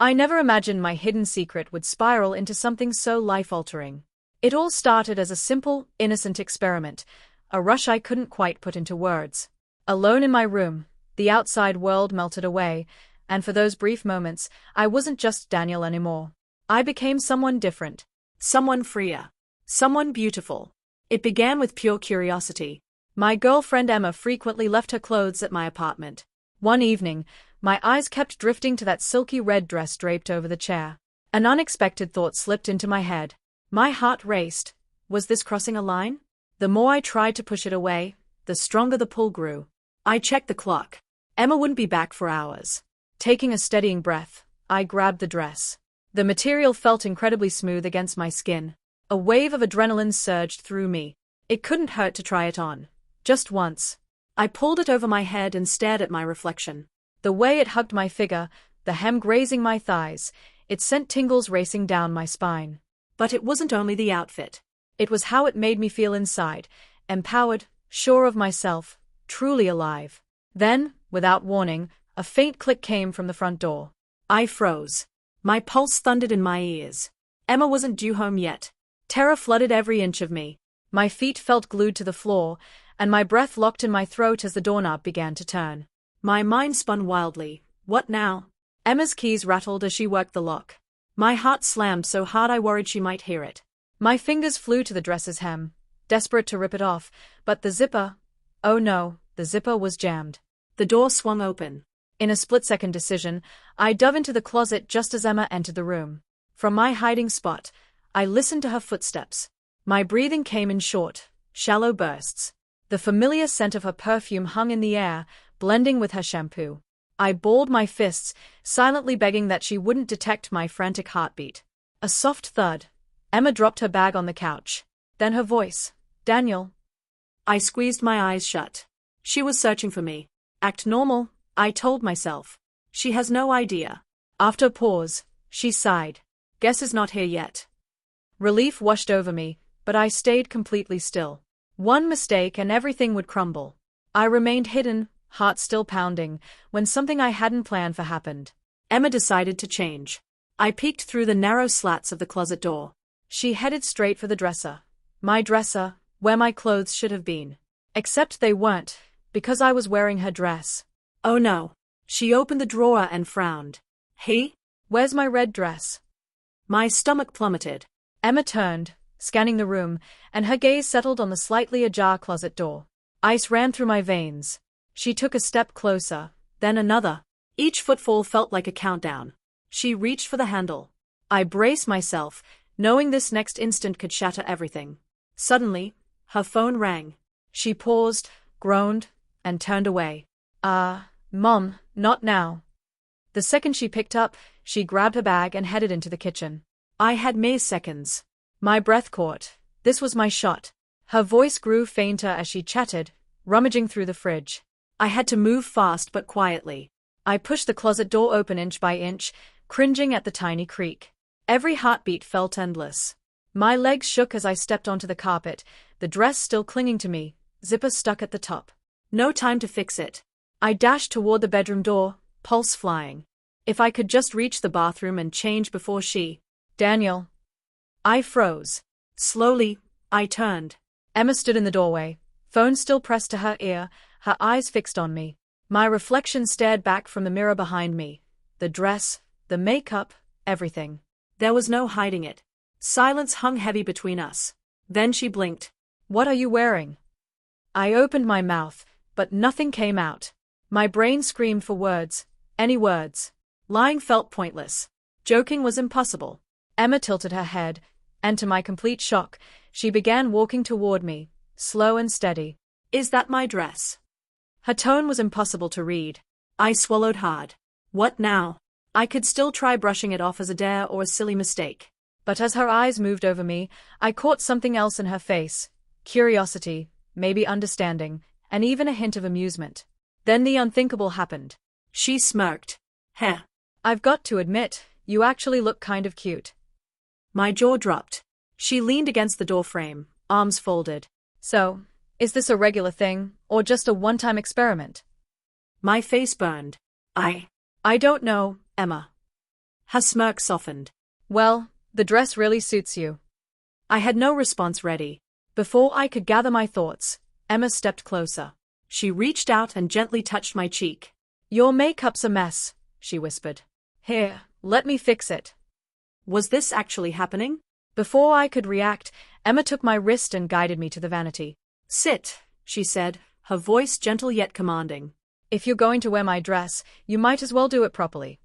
I never imagined my hidden secret would spiral into something so life-altering. It all started as a simple, innocent experiment, a rush I couldn't quite put into words. Alone in my room, the outside world melted away, and for those brief moments, I wasn't just Daniel anymore. I became someone different. Someone freer. Someone beautiful. It began with pure curiosity. My girlfriend Emma frequently left her clothes at my apartment. One evening, my eyes kept drifting to that silky red dress draped over the chair. An unexpected thought slipped into my head. My heart raced. Was this crossing a line? The more I tried to push it away, the stronger the pull grew. I checked the clock. Emma wouldn't be back for hours. Taking a steadying breath, I grabbed the dress. The material felt incredibly smooth against my skin. A wave of adrenaline surged through me. It couldn't hurt to try it on. Just once. I pulled it over my head and stared at my reflection. The way it hugged my figure, the hem grazing my thighs, it sent tingles racing down my spine. But it wasn't only the outfit. It was how it made me feel inside, empowered, sure of myself, truly alive. Then, without warning, a faint click came from the front door. I froze. My pulse thundered in my ears. Emma wasn't due home yet. Terror flooded every inch of me. My feet felt glued to the floor, and my breath locked in my throat as the doorknob began to turn. My mind spun wildly. What now? Emma's keys rattled as she worked the lock. My heart slammed so hard I worried she might hear it. My fingers flew to the dress's hem, desperate to rip it off, but the zipper— oh no, the zipper was jammed. The door swung open. In a split-second decision, I dove into the closet just as Emma entered the room. From my hiding spot, I listened to her footsteps. My breathing came in short, shallow bursts. The familiar scent of her perfume hung in the air, blending with her shampoo. I balled my fists, silently begging that she wouldn't detect my frantic heartbeat. A soft thud. Emma dropped her bag on the couch. Then her voice. Daniel. I squeezed my eyes shut. She was searching for me. Act normal, I told myself. She has no idea. After a pause, she sighed. Guess is not here yet. Relief washed over me, but I stayed completely still. One mistake and everything would crumble. I remained hidden, heart still pounding, when something I hadn't planned for happened. Emma decided to change. I peeked through the narrow slats of the closet door. She headed straight for the dresser. My dresser, where my clothes should have been. Except they weren't, because I was wearing her dress. Oh no. She opened the drawer and frowned. Hey? Where's my red dress? My stomach plummeted. Emma turned, scanning the room, and her gaze settled on the slightly ajar closet door. Ice ran through my veins. She took a step closer, then another. Each footfall felt like a countdown. She reached for the handle. I braced myself, knowing this next instant could shatter everything. Suddenly, her phone rang. She paused, groaned, and turned away. Mom, not now. The second she picked up, she grabbed her bag and headed into the kitchen. I had mere seconds. My breath caught. This was my shot. Her voice grew fainter as she chatted, rummaging through the fridge. I had to move fast but quietly. I pushed the closet door open inch by inch, cringing at the tiny creak. Every heartbeat felt endless. My legs shook as I stepped onto the carpet, the dress still clinging to me, zipper stuck at the top. No time to fix it. I dashed toward the bedroom door, pulse flying. If I could just reach the bathroom and change before she— Daniel. I froze. Slowly, I turned. Emma stood in the doorway, phone still pressed to her ear, her eyes fixed on me. My reflection stared back from the mirror behind me. The dress, the makeup, everything. There was no hiding it. Silence hung heavy between us. Then she blinked. What are you wearing? I opened my mouth, but nothing came out. My brain screamed for words, any words. Lying felt pointless. Joking was impossible. Emma tilted her head, and to my complete shock, she began walking toward me, slow and steady. Is that my dress? Her tone was impossible to read. I swallowed hard. What now? I could still try brushing it off as a dare or a silly mistake. But as her eyes moved over me, I caught something else in her face. Curiosity, maybe understanding, and even a hint of amusement. Then the unthinkable happened. She smirked. Heh. I've got to admit, you actually look kind of cute. My jaw dropped. She leaned against the doorframe, arms folded. So, is this a regular thing, or just a one-time experiment? My face burned. I don't know, Emma. Her smirk softened. Well, the dress really suits you. I had no response ready. Before I could gather my thoughts, Emma stepped closer. She reached out and gently touched my cheek. Your makeup's a mess, she whispered. Here, let me fix it. Was this actually happening? Before I could react, Emma took my wrist and guided me to the vanity. Sit, she said, her voice gentle yet commanding. If you're going to wear my dress, you might as well do it properly.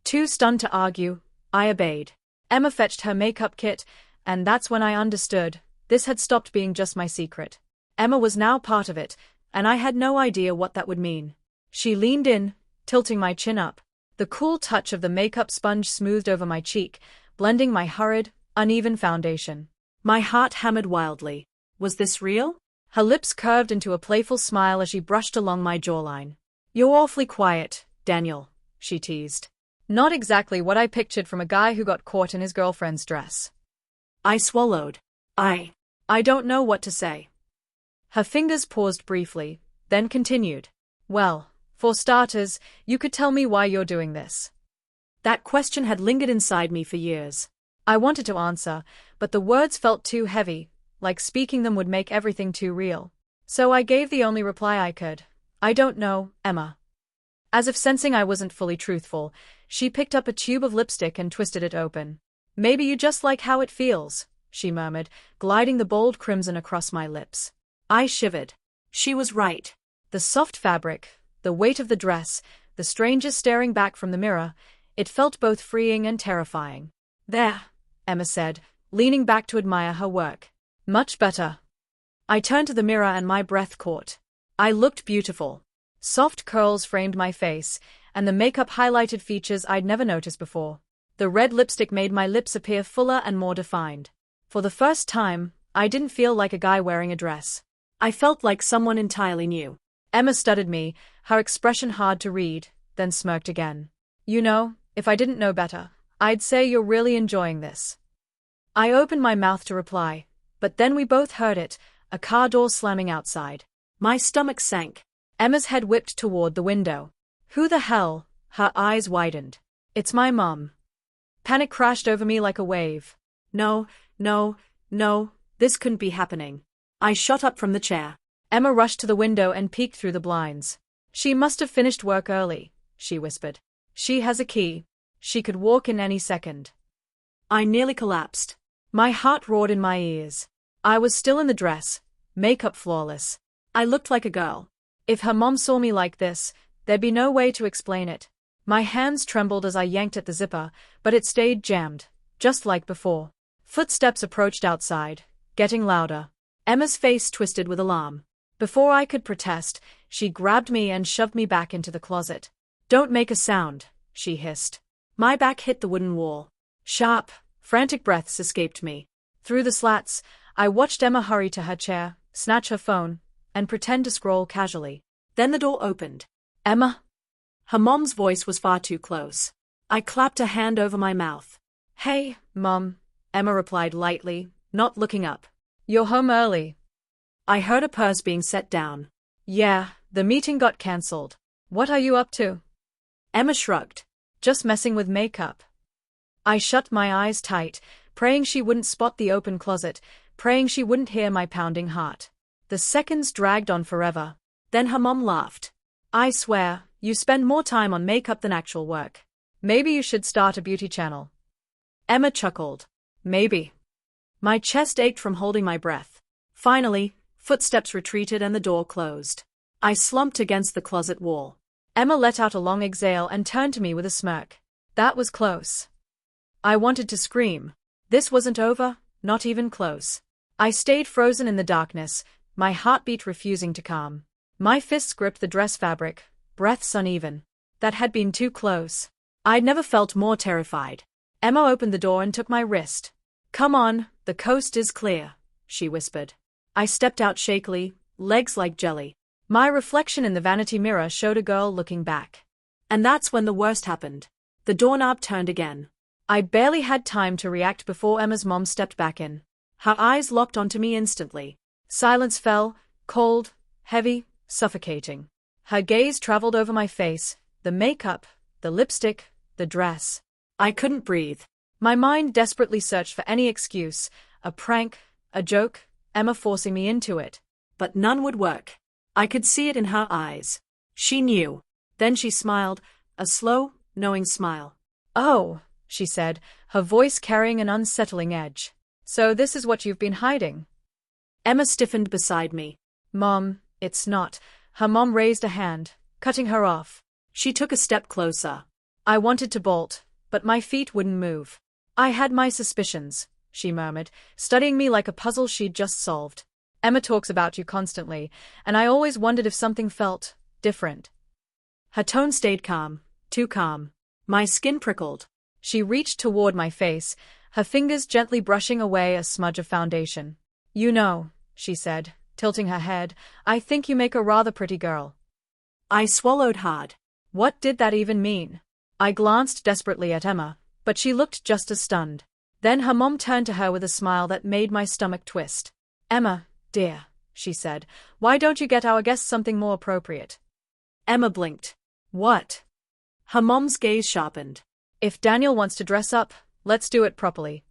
Too stunned to argue, I obeyed. Emma fetched her makeup kit, and that's when I understood. This had stopped being just my secret. Emma was now part of it, and I had no idea what that would mean. She leaned in, tilting my chin up. The cool touch of the makeup sponge smoothed over my cheek, blending my hurried, uneven foundation. My heart hammered wildly. Was this real? Her lips curved into a playful smile as she brushed along my jawline. You're awfully quiet, Daniel, she teased. Not exactly what I pictured from a guy who got caught in his girlfriend's dress. I swallowed. I don't know what to say. Her fingers paused briefly, then continued. Well, for starters, you could tell me why you're doing this. That question had lingered inside me for years. I wanted to answer, but the words felt too heavy, like speaking them would make everything too real. So I gave the only reply I could. I don't know, Emma. As if sensing I wasn't fully truthful, she picked up a tube of lipstick and twisted it open. Maybe you just like how it feels, she murmured, gliding the bold crimson across my lips. I shivered. She was right. The soft fabric, the weight of the dress, the stranger staring back from the mirror, it felt both freeing and terrifying. There, Emma said, leaning back to admire her work. Much better. I turned to the mirror and my breath caught. I looked beautiful. Soft curls framed my face, and the makeup highlighted features I'd never noticed before. The red lipstick made my lips appear fuller and more defined. For the first time, I didn't feel like a guy wearing a dress. I felt like someone entirely new. Emma studied me, her expression hard to read, then smirked again. You know, if I didn't know better, I'd say you're really enjoying this. I opened my mouth to reply, but then we both heard it, a car door slamming outside. My stomach sank. Emma's head whipped toward the window. Who the hell? Her eyes widened. It's my mom. Panic crashed over me like a wave. No, this couldn't be happening. I shot up from the chair. Emma rushed to the window and peeked through the blinds. She must have finished work early, she whispered. She has a key. She could walk in any second. I nearly collapsed. My heart roared in my ears. I was still in the dress, makeup flawless. I looked like a girl. If her mom saw me like this, there'd be no way to explain it. My hands trembled as I yanked at the zipper, but it stayed jammed, just like before. Footsteps approached outside, getting louder. Emma's face twisted with alarm. Before I could protest, she grabbed me and shoved me back into the closet. Don't make a sound, she hissed. My back hit the wooden wall. Sharp, frantic breaths escaped me. Through the slats, I watched Emma hurry to her chair, snatch her phone, and pretend to scroll casually. Then the door opened. Emma? Her mom's voice was far too close. I clapped a hand over my mouth. Hey, Mom, Emma replied lightly, not looking up. You're home early. I heard a purse being set down. Yeah, the meeting got cancelled. What are you up to? Emma shrugged. Just messing with makeup. I shut my eyes tight, praying she wouldn't spot the open closet, praying she wouldn't hear my pounding heart. The seconds dragged on forever. Then her mom laughed. I swear, you spend more time on makeup than actual work. Maybe you should start a beauty channel. Emma chuckled. Maybe. My chest ached from holding my breath. Finally, footsteps retreated and the door closed. I slumped against the closet wall. Emma let out a long exhale and turned to me with a smirk. That was close. I wanted to scream. This wasn't over, not even close. I stayed frozen in the darkness, my heartbeat refusing to calm. My fists gripped the dress fabric, breaths uneven. That had been too close. I'd never felt more terrified. Emma opened the door and took my wrist. Come on, the coast is clear, she whispered. I stepped out shakily, legs like jelly. My reflection in the vanity mirror showed a girl looking back. And that's when the worst happened. The doorknob turned again. I barely had time to react before Emma's mom stepped back in. Her eyes locked onto me instantly. Silence fell, cold, heavy, suffocating. Her gaze traveled over my face, the makeup, the lipstick, the dress. I couldn't breathe. My mind desperately searched for any excuse, a prank, a joke, Emma forcing me into it. But none would work. I could see it in her eyes. She knew. Then she smiled, a slow, knowing smile. Oh, she said, her voice carrying an unsettling edge. So this is what you've been hiding? Emma stiffened beside me. Mom, it's not. Her mom raised a hand, cutting her off. She took a step closer. I wanted to bolt, but my feet wouldn't move. I had my suspicions, she murmured, studying me like a puzzle she'd just solved. Emma talks about you constantly, and I always wondered if something felt different. Her tone stayed calm, too calm. My skin prickled. She reached toward my face, her fingers gently brushing away a smudge of foundation. You know, she said, tilting her head, I think you make a rather pretty girl. I swallowed hard. What did that even mean? I glanced desperately at Emma, but she looked just as stunned. Then her mom turned to her with a smile that made my stomach twist. Emma, dear, she said, why don't you get our guests something more appropriate? Emma blinked. What? Her mom's gaze sharpened. If Daniel wants to dress up, let's do it properly.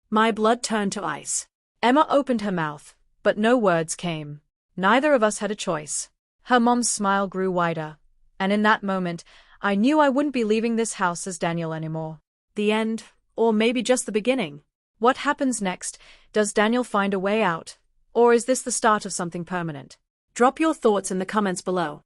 My blood turned to ice. Emma opened her mouth, but no words came. Neither of us had a choice. Her mom's smile grew wider, and in that moment, I knew I wouldn't be leaving this house as Daniel anymore. The end, or maybe just the beginning. What happens next? Does Daniel find a way out? Or is this the start of something permanent? Drop your thoughts in the comments below.